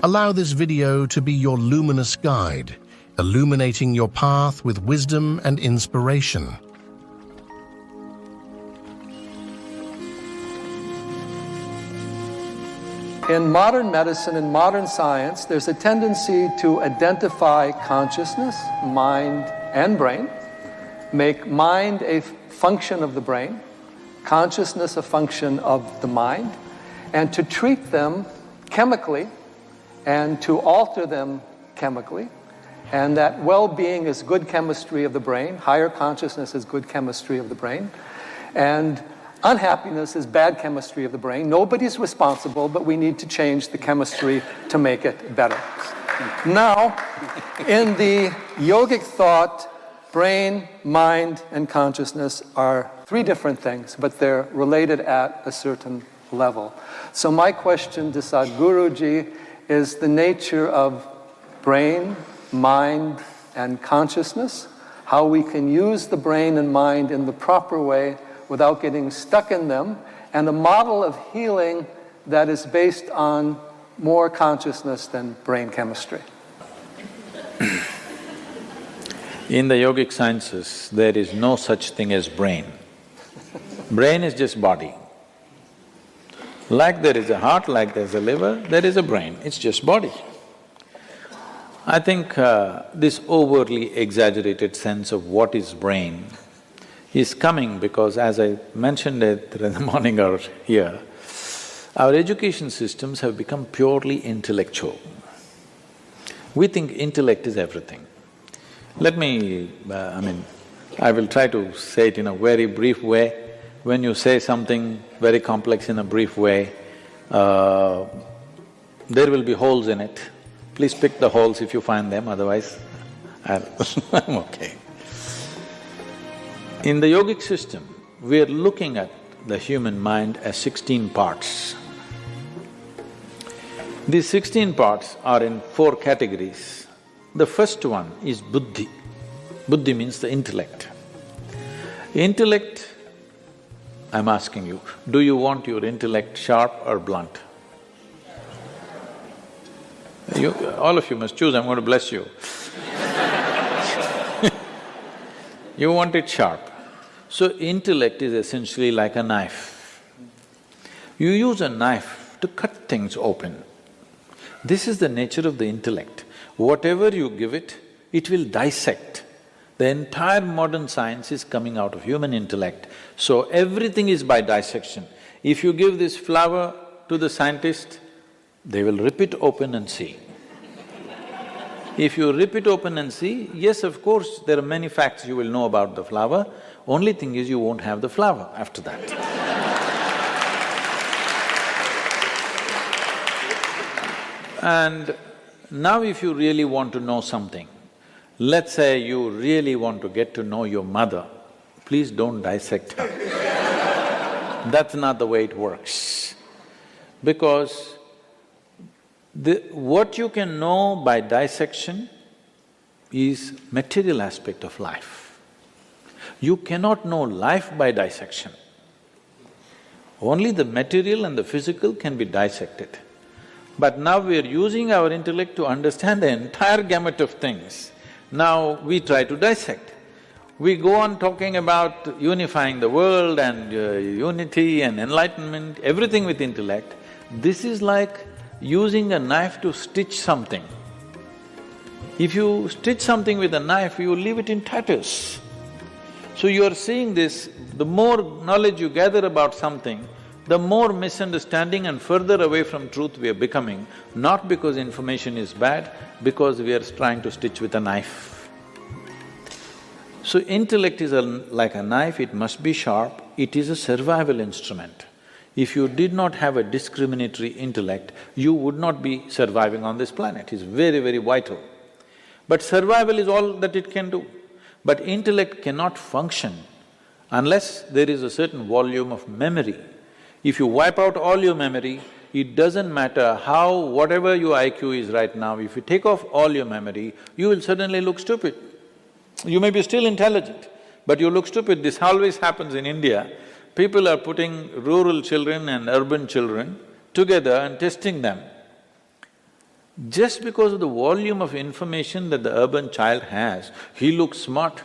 Allow this video to be your luminous guide, illuminating your path with wisdom and inspiration. In modern medicine and modern science, there's a tendency to identify consciousness, mind, and brain, make mind a function of the brain, consciousness a function of the mind, and to treat them chemically and to alter them chemically, and that well-being is good chemistry of the brain, higher consciousness is good chemistry of the brain, and unhappiness is bad chemistry of the brain. Nobody's responsible, but we need to change the chemistry to make it better. Now, in the yogic thought, brain, mind, and consciousness are three different things, but they're related at a certain level. So my question to Sadhguruji is the nature of brain, mind, and consciousness, how we can use the brain and mind in the proper way without getting stuck in them, and a model of healing that is based on more consciousness than brain chemistry. In the yogic sciences, there is no such thing as brain. Brain is just body. Like there is a heart, like there's a liver, there is a brain, it's just body. I think this overly exaggerated sense of what is brain is coming because, as I mentioned it in the morning hour here, our education systems have become purely intellectual. We think intellect is everything. Let me… I will try to say it in a very brief way. When you say something very complex in a brief way, there will be holes in it. Please pick the holes if you find them, otherwise I'm okay. In the yogic system, we are looking at the human mind as 16 parts. These 16 parts are in 4 categories. The first one is buddhi. Buddhi means the intellect. Intellect, I'm asking you, do you want your intellect sharp or blunt? All of you must choose, I'm going to bless you. You want it sharp. So intellect is essentially like a knife. You use a knife to cut things open. This is the nature of the intellect. Whatever you give it, it will dissect. The entire modern science is coming out of human intellect. So everything is by dissection. If you give this flower to the scientist, they will rip it open and see. If you rip it open and see, yes, of course, there are many facts you will know about the flower, only thing is you won't have the flower after that. And now if you really want to know something, let's say you really want to get to know your mother, please don't dissect her. That's not the way it works. Because what you can know by dissection is material aspect of life. You cannot know life by dissection. Only the material and the physical can be dissected. But now we are using our intellect to understand the entire gamut of things. Now we try to dissect. We go on talking about unifying the world and unity and enlightenment, everything with intellect. This is like using a knife to stitch something. If you stitch something with a knife, you leave it in tatters. So you are seeing this, the more knowledge you gather about something, the more misunderstanding and further away from truth we are becoming, not because information is bad, because we are trying to stitch with a knife. So intellect is like a knife, it must be sharp, it is a survival instrument. If you did not have a discriminatory intellect, you would not be surviving on this planet, it's very, very vital. But survival is all that it can do. But intellect cannot function unless there is a certain volume of memory. If you wipe out all your memory, it doesn't matter how… whatever your IQ is right now, if you take off all your memory, you will suddenly look stupid. You may be still intelligent, but you look stupid. This always happens in India. People are putting rural children and urban children together and testing them. Just because of the volume of information that the urban child has, he looks smart.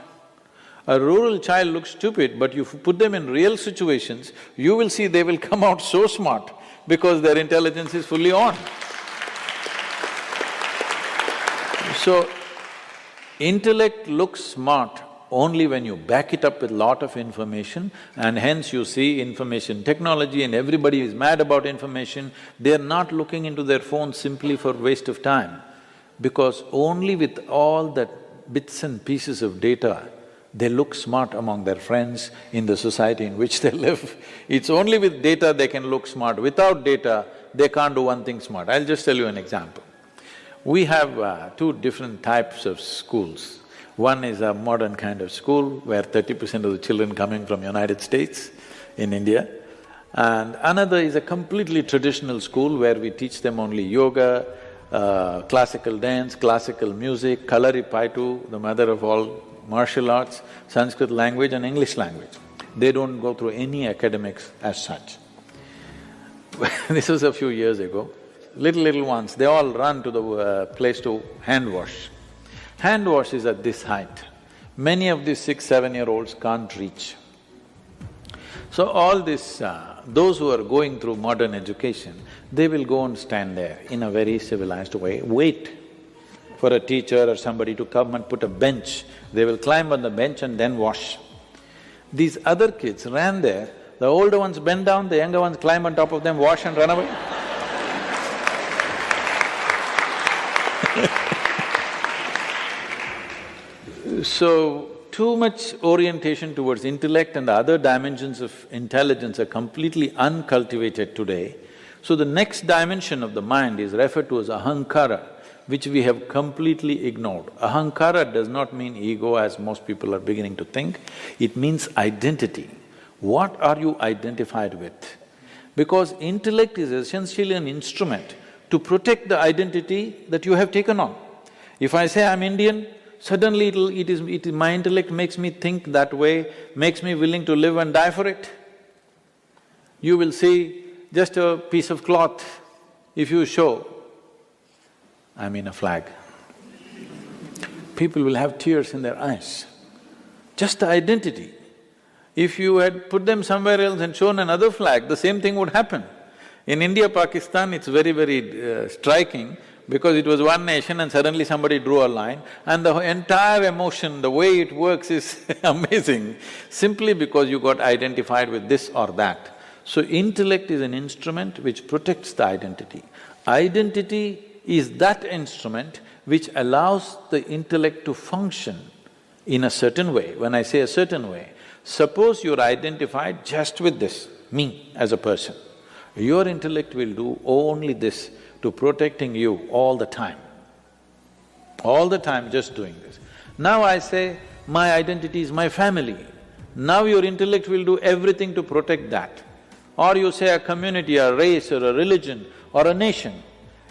A rural child looks stupid, but you put them in real situations, you will see they will come out so smart because their intelligence is fully on. So, intellect looks smart only when you back it up with lot of information, and hence you see information technology and everybody is mad about information. They're not looking into their phones simply for waste of time, because only with all that bits and pieces of data, they look smart among their friends in the society in which they live. It's only with data they can look smart. Without data, they can't do one thing smart. I'll just tell you an example. We have two different types of schools. One is a modern kind of school where 30% of the children coming from United States in India, and another is a completely traditional school where we teach them only yoga, classical dance, classical music, Kalaripaitu, the mother of all martial arts, Sanskrit language and English language. They don't go through any academics as such. This was a few years ago. Little ones, they all run to the place to hand wash. Hand wash is at this height. Many of these 6-7-year-olds can't reach. So all this, those who are going through modern education, they will go and stand there in a very civilized way, wait for a teacher or somebody to come and put a bench. They will climb on the bench and then wash. These other kids ran there, the older ones bend down, the younger ones climb on top of them, wash and run away. So, too much orientation towards intellect and the other dimensions of intelligence are completely uncultivated today. So the next dimension of the mind is referred to as ahankara, which we have completely ignored. Ahankara does not mean ego as most people are beginning to think, it means identity. What are you identified with? Because intellect is essentially an instrument to protect the identity that you have taken on. If I say I'm Indian, suddenly my intellect makes me think that way, makes me willing to live and die for it. You will see just a piece of cloth, if you show, I'm in a flag, people will have tears in their eyes. Just the identity. If you had put them somewhere else and shown another flag, the same thing would happen. In India, Pakistan, it's very striking because it was one nation and suddenly somebody drew a line and the entire emotion, the way it works is amazing, simply because you got identified with this or that. So intellect is an instrument which protects the identity. Identity is that instrument which allows the intellect to function in a certain way. When I say a certain way, suppose you're identified just with this, me as a person. Your intellect will do only this to protecting you all the time just doing this. Now I say, my identity is my family. Now your intellect will do everything to protect that. Or you say a community, a race or a religion or a nation.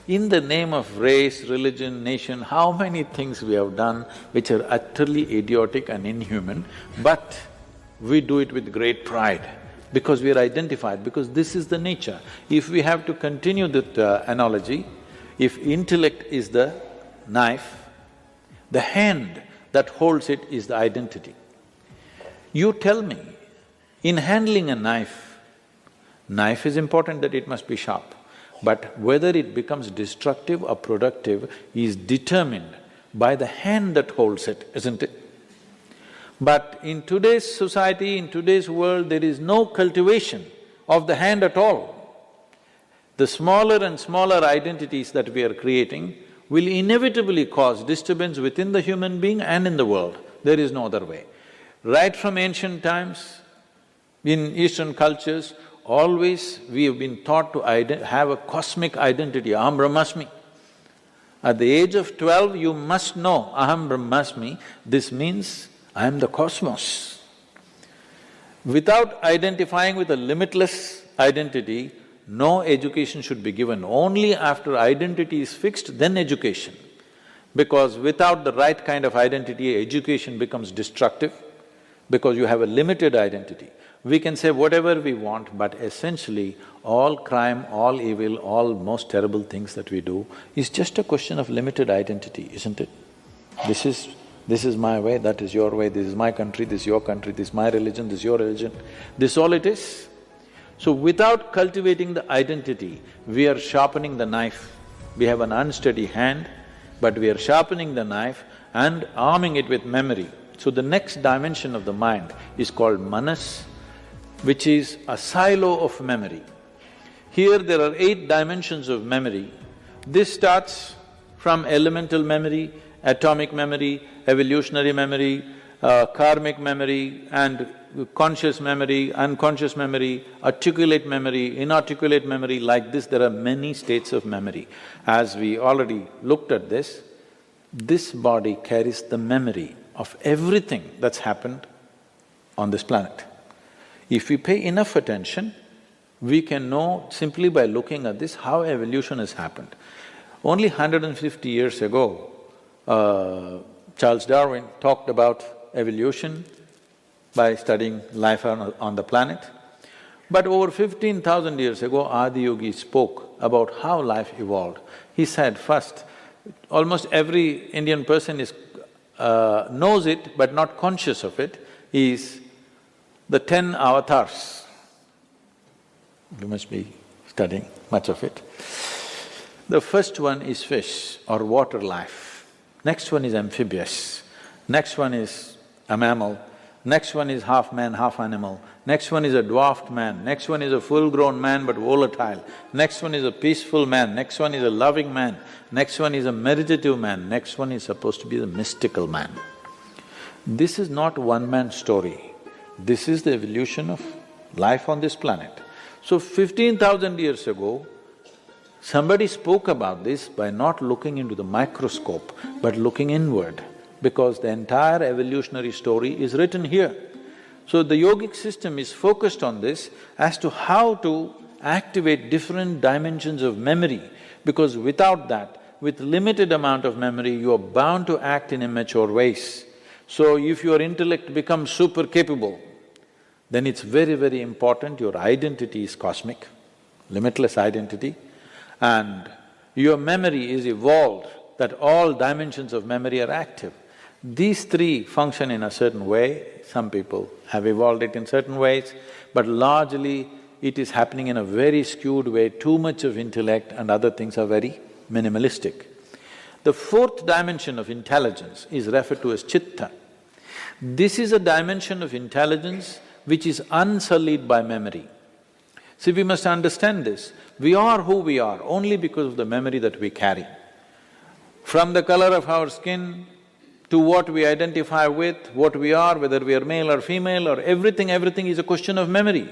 In the name of race, religion, nation, how many things we have done which are utterly idiotic and inhuman, but we do it with great pride because we are identified, because this is the nature. If we have to continue that analogy, if intellect is the knife, the hand that holds it is the identity. You tell me, in handling a knife is important that it must be sharp, but whether it becomes destructive or productive is determined by the hand that holds it, isn't it? But in today's society, in today's world, there is no cultivation of the hand at all. The smaller and smaller identities that we are creating will inevitably cause disturbance within the human being and in the world. There is no other way. Right from ancient times, in Eastern cultures, always we have been taught to have a cosmic identity, aham brahmasmi. At the age of 12, you must know aham brahmasmi, this means I am the cosmos. Without identifying with a limitless identity, no education should be given. Only after identity is fixed, then education. Because without the right kind of identity, education becomes destructive because you have a limited identity. We can say whatever we want, but essentially all crime, all evil, all most terrible things that we do is just a question of limited identity, isn't it? This is my way, that is your way, this is my country, this is your country, this is my religion, this is your religion. This is all it is. So without cultivating the identity, we are sharpening the knife. We have an unsteady hand, but we are sharpening the knife and arming it with memory. So the next dimension of the mind is called manas, which is a silo of memory. Here there are 8 dimensions of memory. This starts from elemental memory, atomic memory, evolutionary memory, karmic memory and conscious memory, unconscious memory, articulate memory, inarticulate memory. Like this, there are many states of memory. As we already looked at this body carries the memory of everything that's happened on this planet. If we pay enough attention, we can know simply by looking at this how evolution has happened. Only 150 years ago, Charles Darwin talked about evolution by studying life on the planet. But over 15,000 years ago, Adi Yogi spoke about how life evolved. He said first, almost every Indian person knows it but not conscious of it, is the 10 avatars. You must be studying much of it. The first one is fish or water life. Next one is amphibious. Next one is a mammal. Next one is half man, half animal. Next one is a dwarfed man. Next one is a full-grown man but volatile. Next one is a peaceful man. Next one is a loving man. Next one is a meditative man. Next one is supposed to be the mystical man. This is not one man's story. This is the evolution of life on this planet. So 15,000 years ago, somebody spoke about this by not looking into the microscope, but looking inward, because the entire evolutionary story is written here. So the yogic system is focused on this as to how to activate different dimensions of memory, because without that, with limited amount of memory, you are bound to act in immature ways. So if your intellect becomes super capable, then it's very, very important your identity is cosmic, limitless identity, and your memory is evolved, that all dimensions of memory are active. These 3 function in a certain way, some people have evolved it in certain ways, but largely it is happening in a very skewed way, too much of intellect and other things are very minimalistic. The 4th dimension of intelligence is referred to as chitta. This is a dimension of intelligence which is unsullied by memory. See, we must understand this. We are who we are only because of the memory that we carry. From the color of our skin to what we identify with, what we are, whether we are male or female or everything is a question of memory.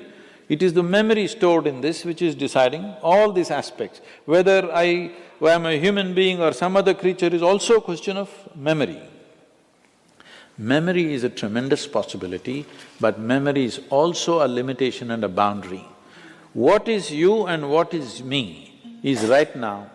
It is the memory stored in this which is deciding all these aspects. Whether I am a human being or some other creature is also a question of memory. Memory is a tremendous possibility, but memory is also a limitation and a boundary. What is you and what is me is right now,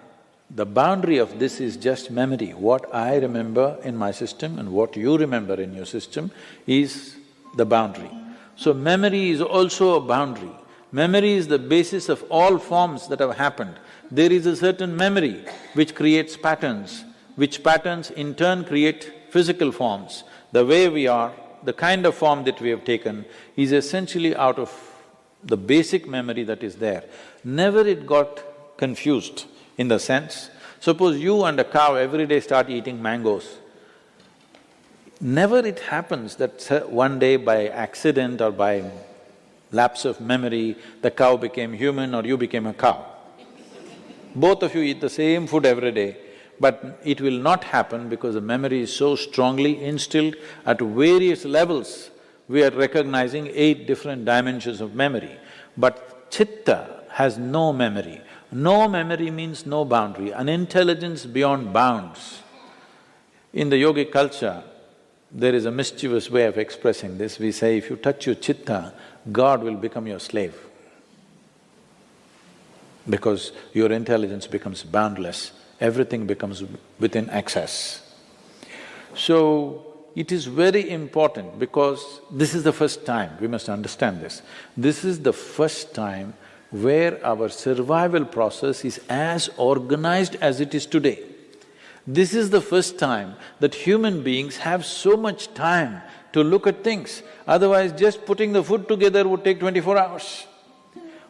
the boundary of this is just memory. What I remember in my system and what you remember in your system is the boundary. So memory is also a boundary. Memory is the basis of all forms that have happened. There is a certain memory which creates patterns, which patterns in turn create physical forms. The way we are, the kind of form that we have taken is essentially out of the basic memory that is there. Never it got confused in the sense, suppose you and a cow every day start eating mangoes. Never it happens that one day by accident or by lapse of memory, the cow became human or you became a cow. Both of you eat the same food every day, but it will not happen because the memory is so strongly instilled at various levels. We are recognizing 8 different dimensions of memory. But chitta has no memory. No memory means no boundary, an intelligence beyond bounds. In the yogic culture, there is a mischievous way of expressing this. We say, if you touch your chitta, God will become your slave, because your intelligence becomes boundless, everything becomes within access. So, it is very important because this is the first time, we must understand this. This is the first time where our survival process is as organized as it is today. This is the first time that human beings have so much time to look at things. Otherwise, just putting the food together would take 24 hours.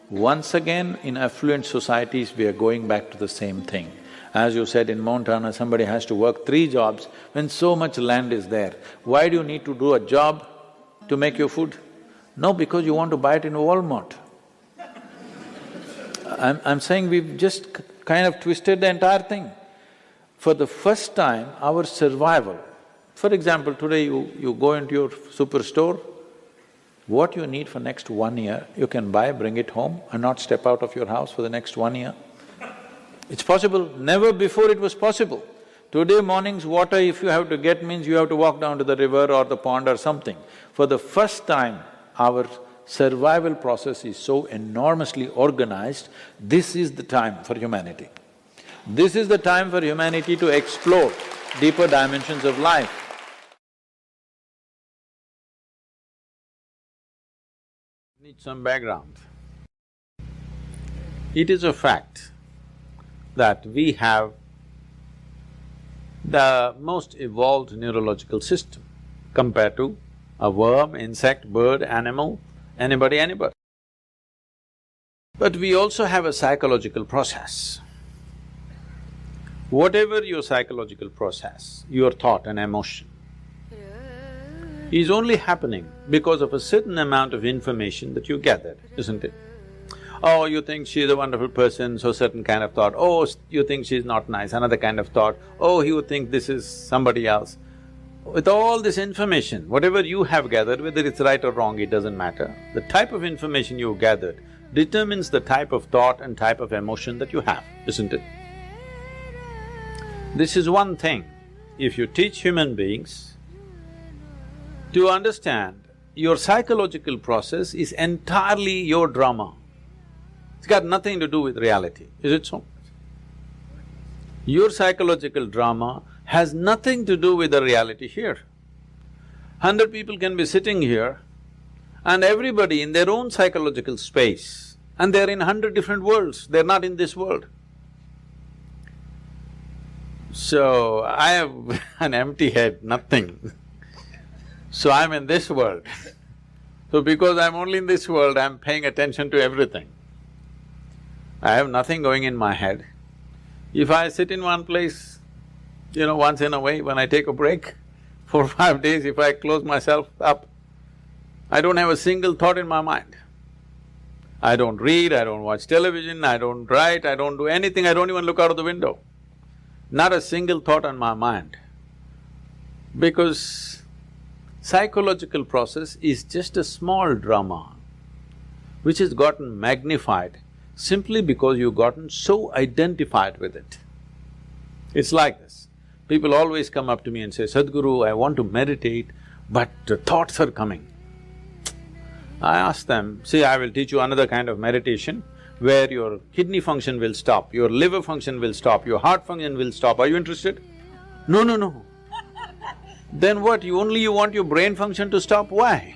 Once again, in affluent societies, we are going back to the same thing. As you said, in Montana, somebody has to work 3 jobs when so much land is there. Why do you need to do a job to make your food? No, because you want to buy it in Walmart. I'm saying we've just kind of twisted the entire thing. For the first time, our survival… For example, today you go into your superstore, what you need for next 1 year, you can buy, bring it home and not step out of your house for the next 1 year. It's possible, never before it was possible. Today morning's water, if you have to get, means you have to walk down to the river or the pond or something. For the first time, our survival process is so enormously organized, this is the time for humanity. This is the time for humanity to explore deeper dimensions of life. Need some background. It is a fact that we have the most evolved neurological system compared to a worm, insect, bird, animal, anybody. But we also have a psychological process. Whatever your psychological process, your thought and emotion, is only happening because of a certain amount of information that you gathered, isn't it? Oh, you think she's a wonderful person, so certain kind of thought. Oh, you think she's not nice, another kind of thought. Oh, you think this is somebody else. With all this information, whatever you have gathered, whether it's right or wrong, it doesn't matter. The type of information you gathered determines the type of thought and type of emotion that you have, isn't it? This is one thing. If you teach human beings to understand your psychological process is entirely your drama. It's got nothing to do with reality, is it so? Your psychological drama has nothing to do with the reality here. 100 people can be sitting here and everybody in their own psychological space, and they're in 100 different worlds, they're not in this world. So, I have an empty head, nothing. So I'm in this world. So because I'm only in this world, I'm paying attention to everything. I have nothing going in my head. If I sit in one place, once in a way, when I take a break, 4 or 5 days, if I close myself up, I don't have a single thought in my mind. I don't read, I don't watch television, I don't write, I don't do anything, I don't even look out of the window. Not a single thought on my mind. Because psychological process is just a small drama which has gotten magnified simply because you've gotten so identified with it. It's like this. People always come up to me and say, Sadhguru, I want to meditate, but the thoughts are coming. I ask them, see, I will teach you another kind of meditation where your kidney function will stop, your liver function will stop, your heart function will stop. Are you interested? No, no, no. Then what, you want your brain function to stop? Why?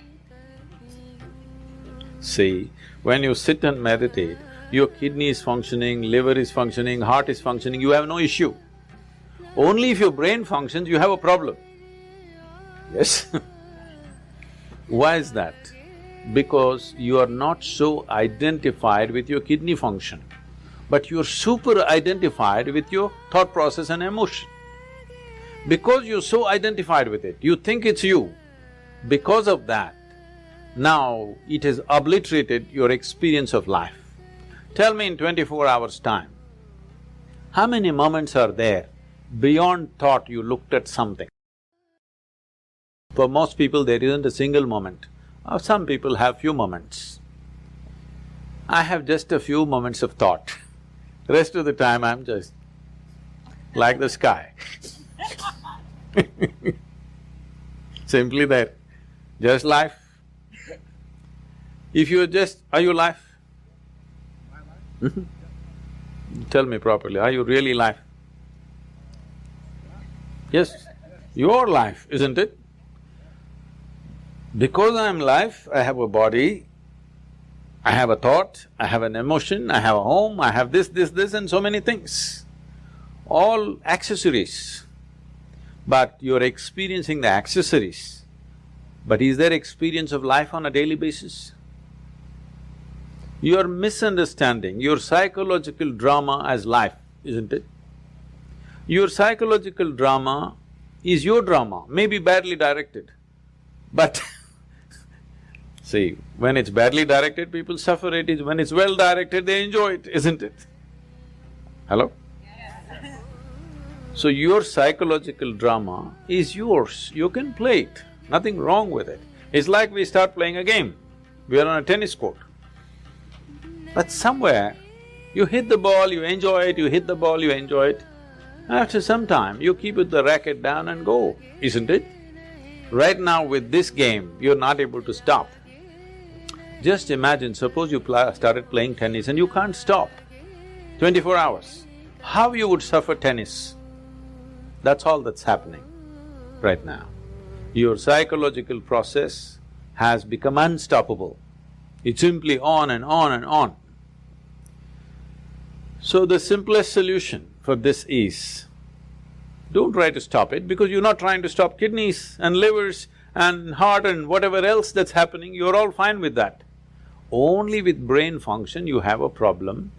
See, when you sit and meditate, your kidney is functioning, liver is functioning, heart is functioning, you have no issue. Only if your brain functions, you have a problem. Yes? Why is that? Because you are not so identified with your kidney function, but you're super identified with your thought process and emotion. Because you're so identified with it, you think it's you. Because of that, now it has obliterated your experience of life. Tell me in 24 hours' time, how many moments are there beyond thought you looked at something? For most people, there isn't a single moment. Some people have few moments. I have just a few moments of thought. Rest of the time, I'm just like the sky. Simply that, just life. If you're just… Are you life? Tell me properly, are you really life? Yes, your life, isn't it? Because I am life, I have a body, I have a thought, I have an emotion, I have a home, I have this and so many things. All accessories. But you're experiencing the accessories. But is there experience of life on a daily basis? You're misunderstanding your psychological drama as life, isn't it? Your psychological drama is your drama, maybe badly directed, but see, when it's badly directed, people suffer it, when it's well directed, they enjoy it, isn't it? Hello? Yes. So your psychological drama is yours, you can play it, nothing wrong with it. It's like we start playing a game, we are on a tennis court. But somewhere, you hit the ball, you enjoy it, you hit the ball, you enjoy it. After some time, you keep the racket down and go, isn't it? Right now with this game, you're not able to stop. Just imagine, suppose you started playing tennis and you can't stop 24 hours. How you would suffer tennis? That's all that's happening right now. Your psychological process has become unstoppable. It's simply on and on and on. So the simplest solution for this is, don't try to stop it because you're not trying to stop kidneys and livers and heart and whatever else that's happening, you're all fine with that. Only with brain function you have a problem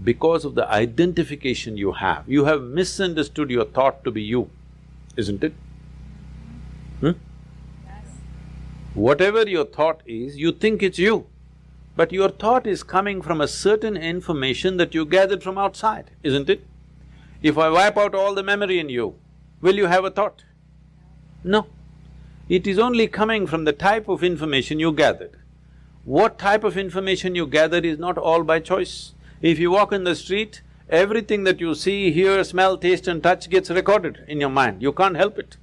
because of the identification you have. You have misunderstood your thought to be you, isn't it? Yes. Whatever your thought is, you think it's you. But your thought is coming from a certain information that you gathered from outside, isn't it? If I wipe out all the memory in you, will you have a thought? No. It is only coming from the type of information you gathered. What type of information you gathered is not all by choice. If you walk in the street, everything that you see, hear, smell, taste and touch gets recorded in your mind, you can't help it.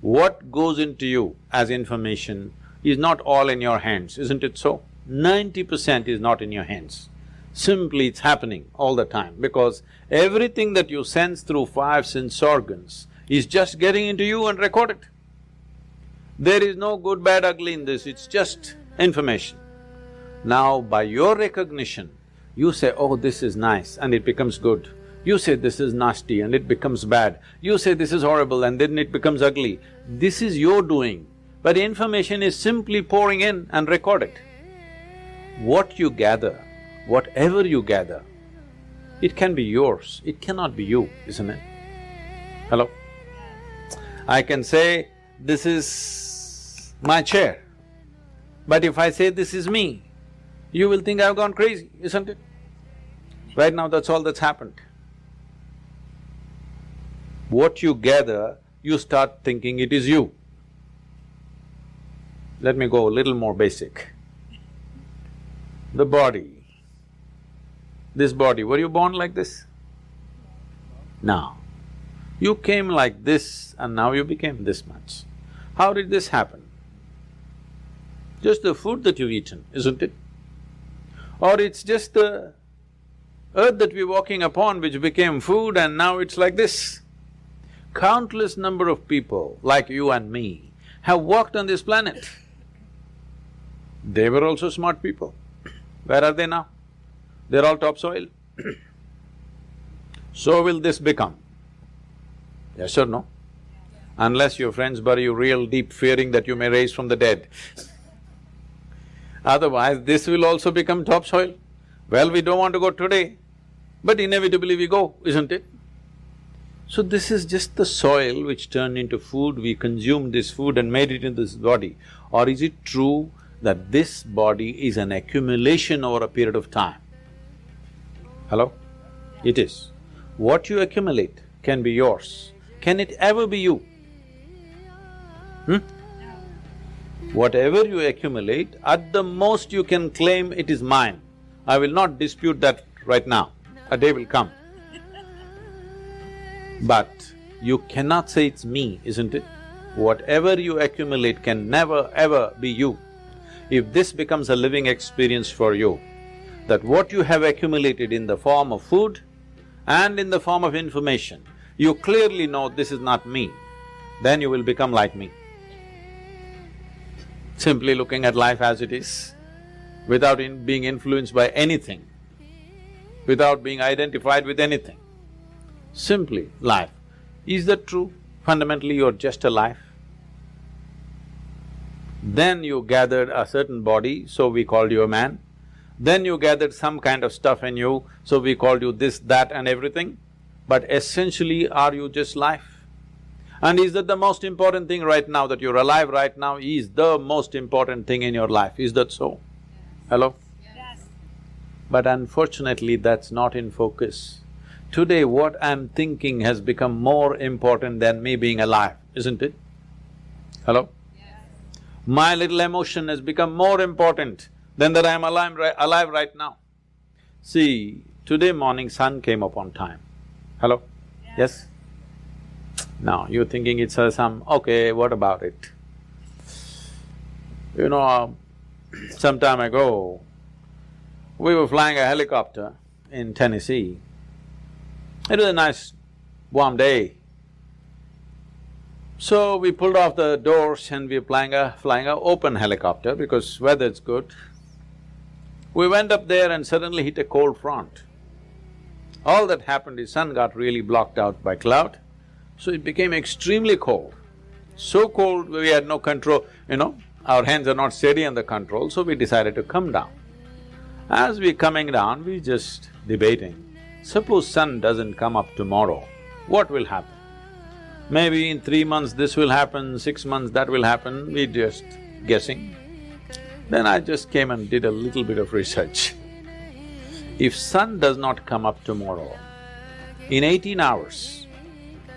What goes into you as information is not all in your hands, isn't it so? 90% is not in your hands. Simply it's happening all the time because everything that you sense through 5 sense organs is just getting into you and recorded. There is no good, bad, ugly in this, it's just information. Now by your recognition, you say, oh, this is nice and it becomes good. You say this is nasty and it becomes bad. You say this is horrible and then it becomes ugly. This is your doing, but information is simply pouring in and recorded. What you gather, whatever you gather, it can be yours, it cannot be you, isn't it? Hello? I can say, this is my chair, but if I say this is me, you will think I've gone crazy, isn't it? Right now that's all that's happened. What you gather, you start thinking it is you. Let me go a little more basic. The body, this body, were you born like this? No. You came like this and now you became this much. How did this happen? Just the food that you've eaten, isn't it? Or it's just the earth that we're walking upon which became food and now it's like this. Countless number of people like you and me have walked on this planet. They were also smart people. Where are they now? They're all topsoil. So will this become? Yes or no? Unless your friends bury you real deep, fearing that you may rise from the dead. Otherwise, this will also become topsoil. Well, we don't want to go today, but inevitably we go, isn't it? So this is just the soil which turned into food, we consumed this food and made it into this body. Or is it true that this body is an accumulation over a period of time? Hello? It is. What you accumulate can be yours. Can it ever be you? Whatever you accumulate, at the most you can claim it is mine. I will not dispute that right now, a day will come. But you cannot say it's me, isn't it? Whatever you accumulate can never ever be you. If this becomes a living experience for you, that what you have accumulated in the form of food and in the form of information, you clearly know this is not me, then you will become like me. simply looking at life as it is, without being influenced by anything, without being identified with anything. Simply life. Is that true? Fundamentally, you're just a life. Then you gathered a certain body, so we called you a man. Then you gathered some kind of stuff in you, so we called you this, that and everything. But essentially, are you just life? And is that the most important thing right now, that you're alive right now is the most important thing in your life? Is that so? Hello? Yes. But unfortunately, that's not in focus. Today, what I'm thinking has become more important than me being alive, isn't it? Hello? Yes. My little emotion has become more important than that I'm alive right now. See, today morning sun came up on time. Hello? Yes? Now, you're thinking it's okay, what about it? You know, some time ago, we were flying a helicopter in Tennessee. It was a nice warm day. So we pulled off the doors and we were flying a open helicopter because weather's good. We went up there and suddenly hit a cold front. All that happened is sun got really blocked out by cloud, so it became extremely cold. So cold we had no control, our hands are not steady on the control, so we decided to come down. As we're coming down, we just debating, suppose sun doesn't come up tomorrow, what will happen? Maybe in 3 months this will happen, 6 months that will happen, we're just guessing. Then I just came and did a little bit of research. If sun does not come up tomorrow, in 18 hours,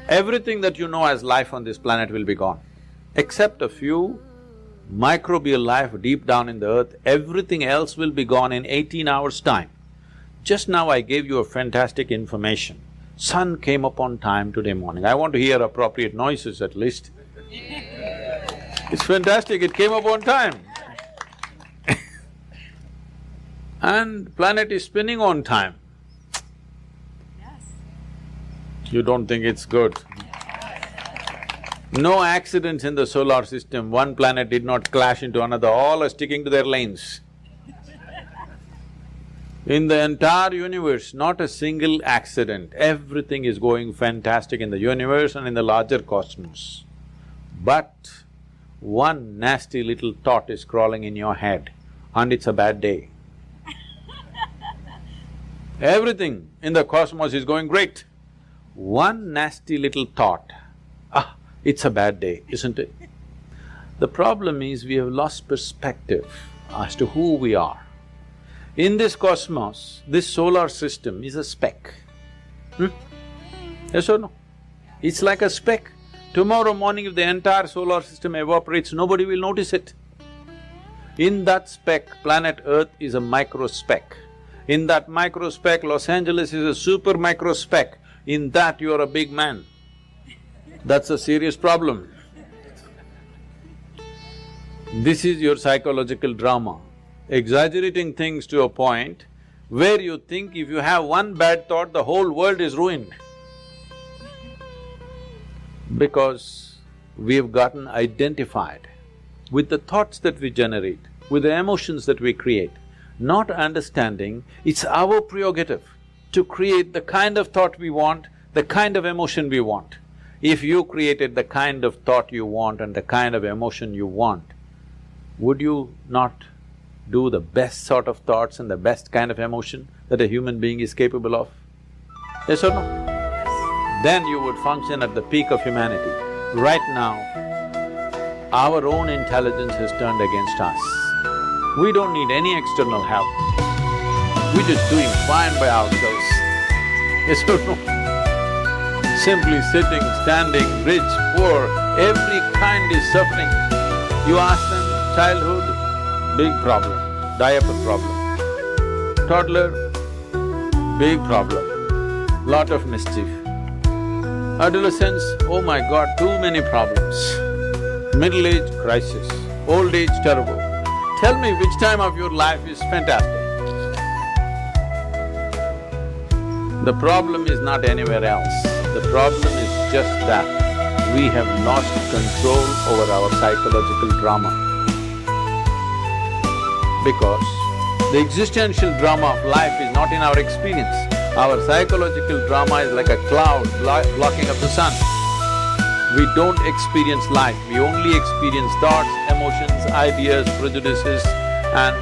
everything that you know as life on this planet will be gone. Except a few microbial life deep down in the earth, everything else will be gone in 18 hours' time. Just now I gave you a fantastic information. Sun came up on time today morning. I want to hear appropriate noises at least. It's fantastic, it came up on time. And planet is spinning on time. Yes. You don't think it's good? No accidents in the solar system, one planet did not clash into another, all are sticking to their lanes. In the entire universe, not a single accident, everything is going fantastic in the universe and in the larger cosmos. But one nasty little thought is crawling in your head and it's a bad day. Everything in the cosmos is going great. One nasty little thought, it's a bad day, isn't it? The problem is we have lost perspective as to who we are. In this cosmos, this solar system is a speck. Yes or no? It's like a speck. Tomorrow morning if the entire solar system evaporates, nobody will notice it. In that speck, planet Earth is a micro speck. In that micro speck, Los Angeles is a super micro speck. In that, you're a big man. That's a serious problem. This is your psychological drama, exaggerating things to a point where you think if you have one bad thought, the whole world is ruined. Because we've gotten identified with the thoughts that we generate, with the emotions that we create, not understanding it's our prerogative to create the kind of thought we want, the kind of emotion we want. If you created the kind of thought you want and the kind of emotion you want, would you not do the best sort of thoughts and the best kind of emotion that a human being is capable of? Yes or no? Then you would function at the peak of humanity. Right now, our own intelligence has turned against us. We don't need any external help. We're just doing fine by ourselves. Yes or no? Simply sitting, standing, rich, poor, every kind is suffering. You ask them, childhood, big problem, diaper problem. Toddler, big problem, lot of mischief. Adolescence, oh my God, too many problems. Middle age, crisis. Old age, terrible. Tell me which time of your life is fantastic? The problem is not anywhere else. The problem is just that we have lost control over our psychological drama. because the existential drama of life is not in our experience. Our psychological drama is like a cloud blocking up the sun. We don't experience life, we only experience thoughts, emotions, ideas, prejudices and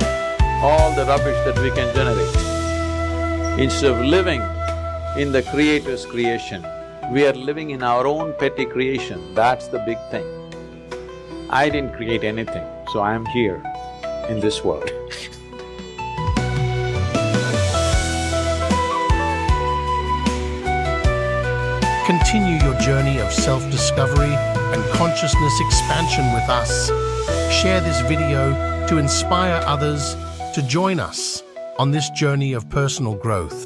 all the rubbish that we can generate. Instead of living in the Creator's creation, we are living in our own petty creation, that's the big thing. I didn't create anything, so I am here in this world. Continue your journey of self-discovery and consciousness expansion with us. Share this video to inspire others to join us on this journey of personal growth.